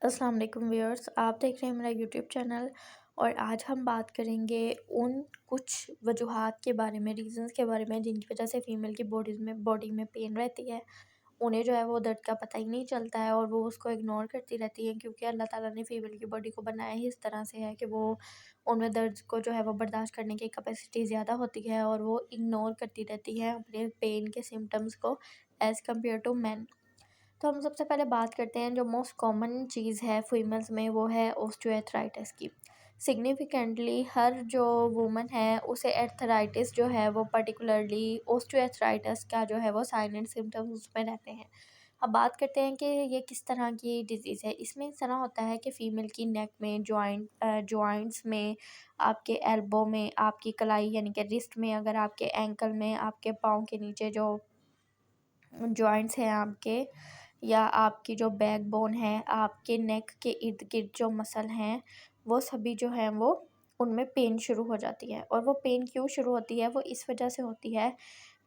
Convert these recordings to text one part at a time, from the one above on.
अस्सलाम वालेकुम व्यूअर्स, आप देख रहे हैं मेरा यूट्यूब चैनल। और आज हम बात करेंगे उन कुछ वजूहात के बारे में, रीज़न्स के बारे में जिनकी वजह से फ़ीमेल की बॉडी में पेन रहती है। उन्हें जो है वो दर्द का पता ही नहीं चलता है और वो उसको इग्नोर करती रहती हैं, क्योंकि अल्लाह ताला ने फ़ीमेल की बॉडी को बनाया ही इस तरह से है कि वो उनमें दर्द को जो है वो बर्दाश्त करने की कैपेसिटी ज़्यादा होती है और वो इग्नोर करती रहती हैं अपने पेन के सिम्टम्स को एज़ कम्पेयर टू मैन। तो हम सबसे पहले बात करते हैं, जो मोस्ट कॉमन चीज़ है फीमेल्स में वो है ऑस्टियोआर्थराइटिस की। सिग्निफिकेंटली हर जो वुमन है उसे आर्थराइटिस जो है वो पर्टिकुलरली ऑस्टियोआर्थराइटिस का जो है वो साइन एंड सिम्टम्स उसमें रहते हैं। अब बात करते हैं कि ये किस तरह की डिज़ीज़ है। इसमें इस तरह होता है कि फ़ीमेल की नेक में, जॉइंट्स में, आपके एल्बो में, आपकी कलाई यानी कि रिस्ट में, अगर आपके एंकल में, आपके पाँव के नीचे जो जॉइंट्स हैं आपके, या आपकी जो बैकबोन है, आपके नेक के इर्द-गिर्द जो मसल हैं, वो सभी जो हैं वो उनमें पेन शुरू हो जाती है। और वो पेन क्यों शुरू होती है? वो इस वजह से होती है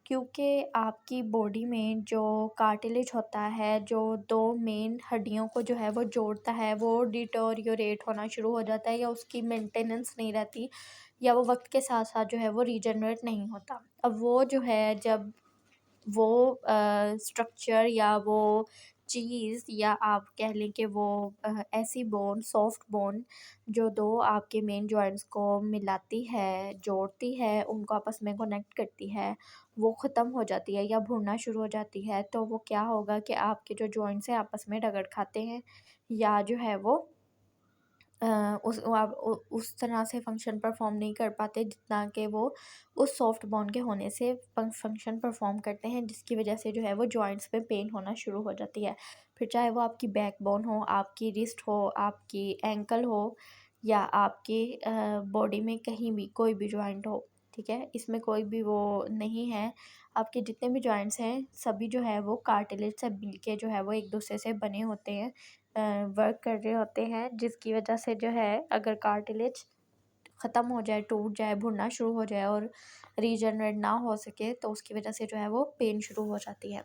क्योंकि आपकी बॉडी में जो कार्टिलेज होता है, जो 2 मेन हड्डियों को जो है वो जोड़ता है, वो डिटोरियोरेट होना शुरू हो जाता है, या उसकी मेंटेनेंस नहीं रहती, या वो वक़्त के साथ-साथ जो है वो रीजनरेट नहीं होता। अब वो जो है, जब वो स्ट्रक्चर या वो चीज़, या आप कह लें कि वो ऐसी बोन, सॉफ्ट बोन जो 2 आपके मेन जॉइंट्स को मिलाती है, जोड़ती है, उनको आपस में कनेक्ट करती है, वो ख़त्म हो जाती है या भुनना शुरू हो जाती है, तो वो क्या होगा कि आपके जो जॉइंट्स हैं आपस में रगड़ खाते हैं, या जो है वो उस तरह से फंक्शन परफॉर्म नहीं कर पाते जितना कि वो उस सॉफ्ट बोन के होने से फंक्शन परफॉर्म करते हैं, जिसकी वजह से जो है वो जॉइंट्स में पेन होना शुरू हो जाती है। फिर चाहे वो आपकी बैकबोन हो, आपकी रिस्ट हो, आपकी एंकल हो, या आपकी बॉडी में कहीं भी कोई भी जॉइंट हो, ठीक है? इसमें कोई भी वो नहीं है। आपके जितने भी जॉइंट्स हैं सभी जो है वो कार्टिलेज से मिल के जो है वो एक दूसरे से बने होते हैं, वर्क कर रहे होते हैं, जिसकी वजह से जो है अगर कार्टिलेज ख़त्म हो जाए, टूट जाए, भुनना शुरू हो जाए और रीजनरेट ना हो सके, तो उसकी वजह से जो है वो पेन शुरू हो जाती है।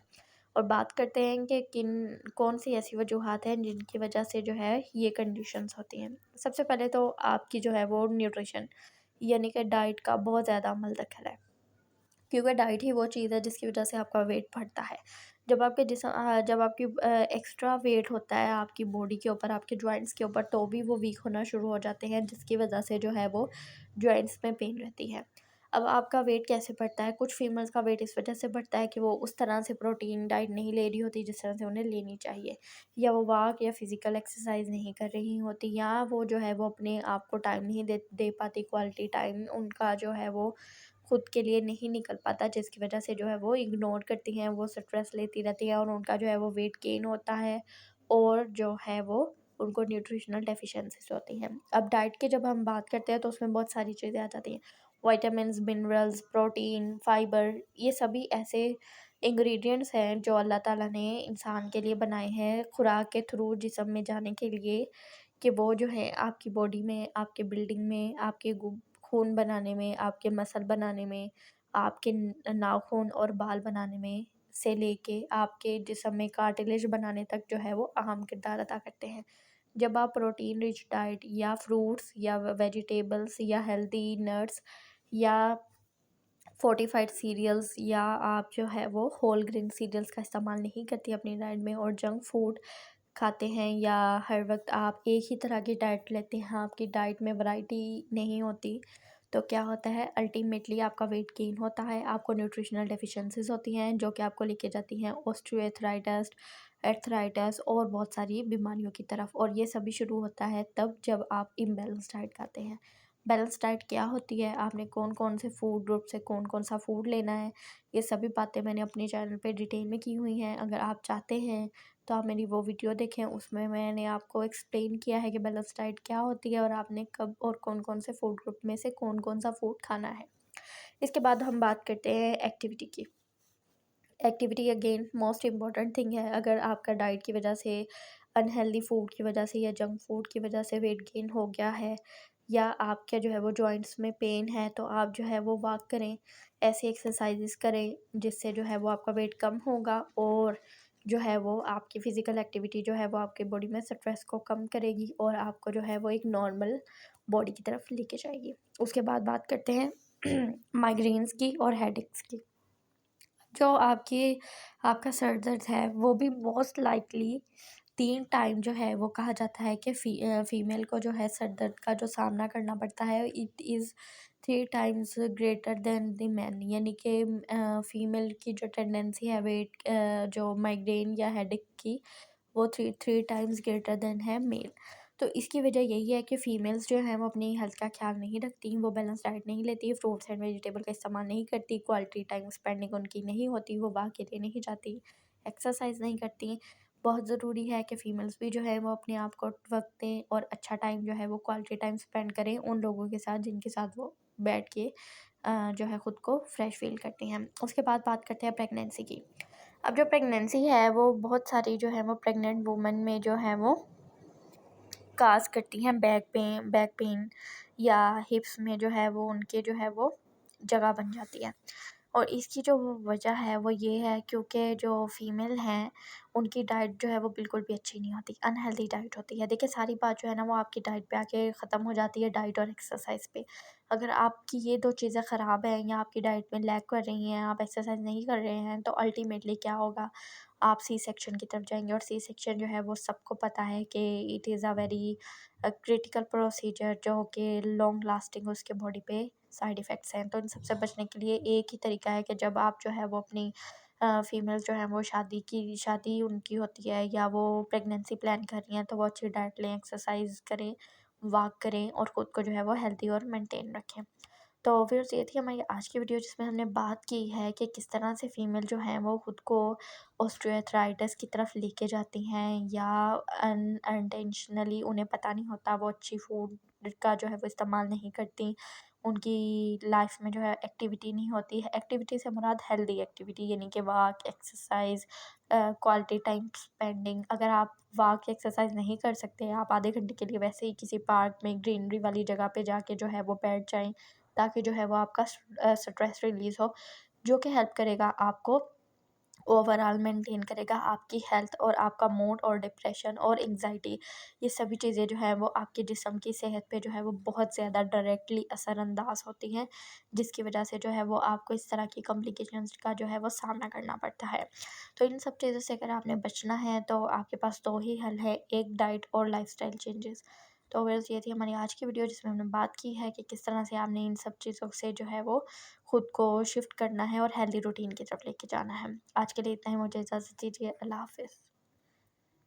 और बात करते हैं कि कौन सी ऐसी वजूहात हैं जिनकी वजह से जो है ये कंडीशंस होती हैं। सबसे पहले तो आपकी जो है वो न्यूट्रिशन यानी कि डाइट का बहुत ज़्यादा अमल दखल है, क्योंकि डाइट ही वो चीज़ है जिसकी वजह से आपका वेट बढ़ता है। जब आपकी एक्स्ट्रा वेट होता है आपकी बॉडी के ऊपर, आपके जॉइंट्स के ऊपर, तो भी वो वीक होना शुरू हो जाते हैं, जिसकी वजह से जो है वो जॉइंट्स में पेन रहती है। अब आपका वेट कैसे बढ़ता है? कुछ फीमेल्स का वेट इस वजह से बढ़ता है कि वो उस तरह से प्रोटीन डाइट नहीं ले रही होती जिस तरह से उन्हें लेनी चाहिए, या वो वॉक या फिज़िकल एक्सरसाइज नहीं कर रही होती, या वो जो है वो अपने आप को टाइम नहीं दे पाती, क्वालिटी टाइम उनका जो है वो खुद के लिए नहीं निकल पाता, जिसकी वजह से जो है वो इग्नोर करती हैं, वो स्ट्रेस लेती रहती हैं और उनका जो है वो वेट गेन होता है, और जो है वो उनको न्यूट्रिशनल डेफिशिएंसीज़ होती हैं। अब डाइट की जब हम बात करते हैं तो उसमें बहुत सारी चीज़ें आ जाती हैं। विटामिन्स, मिनरल्स, प्रोटीन, फाइबर, ये सभी ऐसे इंग्रेडिएंट्स हैं जो अल्लाह ताला ने इंसान के लिए बनाए हैं खुराक के थ्रू जिस्म में जाने के लिए, कि वो जो है आपकी बॉडी में, आपके बिल्डिंग में, आपके खून बनाने में, आपके मसल बनाने में, आपके नाखून और बाल बनाने में से लेके आपके जिस्म में कार्टिलेज बनाने तक जो है वो अहम किरदार अदा करते हैं। जब आप प्रोटीन रिच डाइट या फ्रूट्स या वेजिटेबल्स या हेल्दी नट्स या फोर्टिफाइड सीरियल्स, या आप जो है वो होल ग्रेन सीरियल्स का इस्तेमाल नहीं करती अपनी डाइट में, और जंक फूड खाते हैं, या हर वक्त आप एक ही तरह की डाइट लेते हैं, आपकी डाइट में वैरायटी नहीं होती, तो क्या होता है अल्टीमेटली आपका वेट गेन होता है, आपको न्यूट्रिशनल डेफिशिएंसीज होती हैं जो कि आपको लेके जाती हैं ऑस्टियोआर्थराइटिस, आर्थराइटिस और बहुत सारी बीमारियों की तरफ। और ये सभी शुरू होता है तब जब आप इम्बैलेंस डाइट खाते हैं। बैलेंस डाइट क्या होती है, आपने कौन कौन से फूड ग्रुप से कौन कौन सा फूड लेना है, ये सभी बातें मैंने अपने चैनल पे डिटेल में की हुई हैं। अगर आप चाहते हैं तो आप मेरी वो वीडियो देखें, उसमें मैंने आपको एक्सप्लेन किया है कि बैलेंस डाइट क्या होती है और आपने कब और कौन कौन से फूड ग्रुप में से कौन कौन सा फूड खाना है। इसके बाद हम बात करते हैं एक्टिविटी की। Activity again most important thing है। अगर आपका डाइट की वजह से, अनहेल्दी फूड की वजह से या जंक फूड की वजह से वेट गेन हो गया है, या आपके जो है वो जॉइंट्स में पेन है, तो आप जो है वो वॉक करें, ऐसी एक्सरसाइजेस करें जिससे जो है वो आपका वेट कम होगा, और जो है वो आपकी फ़िज़िकल एक्टिविटी जो है वो आपकी बॉडी में स्ट्रेस को कम करेगी और आपको जो है वो एक नॉर्मल बॉडी की तरफ लेके जाएगी। उसके बाद बात करते हैं माइग्रेन्स की और हेडेक्स की। जो आपका सर दर्द है वो भी मोस्ट लाइकली 3 टाइम जो है वो कहा जाता है कि फीमेल को जो है सर दर्द का जो सामना करना पड़ता है it is 3 times greater than the man, यानी कि फीमेल की जो टेंडेंसी है वेट जो माइग्रेन या हेडेक की वो three three times greater than है मेल। तो इसकी वजह यही है कि फ़ीमेल्स जो हैं वो अपनी हेल्थ का ख्याल नहीं रखती, वो बैलेंस डाइट नहीं लेती, फ्रूट्स एंड वेजिटेबल का इस्तेमाल नहीं करती, क्वालिटी टाइम स्पेंडिंग उनकी नहीं होती, वो वॉक के लिए नहीं जाती, एक्सरसाइज नहीं करती। बहुत ज़रूरी है कि फ़ीमेल्स भी जो है वो अपने आप को वक्त दें और अच्छा टाइम जो है वो क्वालिटी टाइम स्पेंड करें उन लोगों के साथ जिनके साथ वो बैठ के जो है ख़ुद को फ्रेश फील करती हैं। उसके बाद बात करते हैं प्रेगनेंसी की। अब जो प्रेगनेंसी है वो बहुत सारी जो है वो प्रेग्नेंट वुमन में जो है वो काज़ करती हैं बैक पेन या हिप्स में जो है वो उनके जो है वो जगह बन जाती है। और इसकी जो वजह है वो ये है क्योंकि जो फीमेल हैं उनकी डाइट जो है वो बिल्कुल भी अच्छी नहीं होती, अनहेल्दी डाइट होती है। देखिए सारी बात जो है ना वो आपकी डाइट पे आके ख़त्म हो जाती है, डाइट और एक्सरसाइज पे। अगर आपकी ये 2 चीज़ें ख़राब हैं या आपकी डाइट में लैग कर रही हैं, आप एक्सरसाइज नहीं कर रहे हैं, तो अल्टीमेटली क्या होगा, आप सी सेक्शन की तरफ जाएँगे। और सी सेक्शन जो है वो सबको पता है कि it is a very critical procedure जो कि लॉन्ग लास्टिंग उसके बॉडी पे साइड इफ़ेक्ट्स हैं। तो इन सबसे बचने के लिए एक ही तरीका है कि जब आप जो है वो अपनी फीमेल जो है वो शादी उनकी होती है या वो प्रेगनेंसी प्लान कर रही हैं तो वो अच्छी डाइट लें, एक्सरसाइज करें, वॉक करें और ख़ुद को जो है वो हेल्दी और मेंटेन रखें। तो फिर ये थी हमारी आज की वीडियो जिसमें हमने बात की है कि किस तरह से फ़ीमेल जो हैं वो ख़ुद को ऑस्टियोआर्थराइटिस की तरफ लेके जाती हैं या अनइंटेंशनली उन्हें पता नहीं होता, वो अच्छी फूड का जो है वो इस्तेमाल नहीं करती, उनकी लाइफ में जो है एक्टिविटी नहीं होती है। एक्टिविटी से मुराद हेल्दी एक्टिविटी यानी कि walk, exercise, quality time spending. अगर आप वॉक या एक्सरसाइज नहीं कर सकते, आप आधे घंटे के लिए वैसे ही किसी पार्क में ग्रीनरी वाली जगह पे जाके जो है वो बैठ जाएं ताकि जो है वो आपका स्ट्रेस रिलीज़ हो, जो कि हेल्प करेगा आपको ओवरऑल मेंटेन करेगा आपकी हेल्थ और आपका मूड और डिप्रेशन और एंग्जाइटी, ये सभी चीज़ें जो है वो आपके जिस्म की सेहत पे जो है वो बहुत ज़्यादा डायरेक्टली असरअंदाज होती हैं, जिसकी वजह से जो है वो आपको इस तरह की कॉम्प्लिकेशंस का जो है वो सामना करना पड़ता है। तो इन सब चीज़ों से अगर आपने बचना है तो आपके पास 2 ही हल है, एक डाइट और लाइफस्टाइल चेंजेस। तो बस ये थी हमारी आज की वीडियो जिसमें हमने बात की है कि किस तरह से आपने इन सब चीज़ों से जो है वो खुद को शिफ्ट करना है और हेल्दी रूटीन की तरफ लेके जाना है। आज के लिए इतना ही, मुझे इजाज़त दीजिए। अल्लाह हाफ़िज़।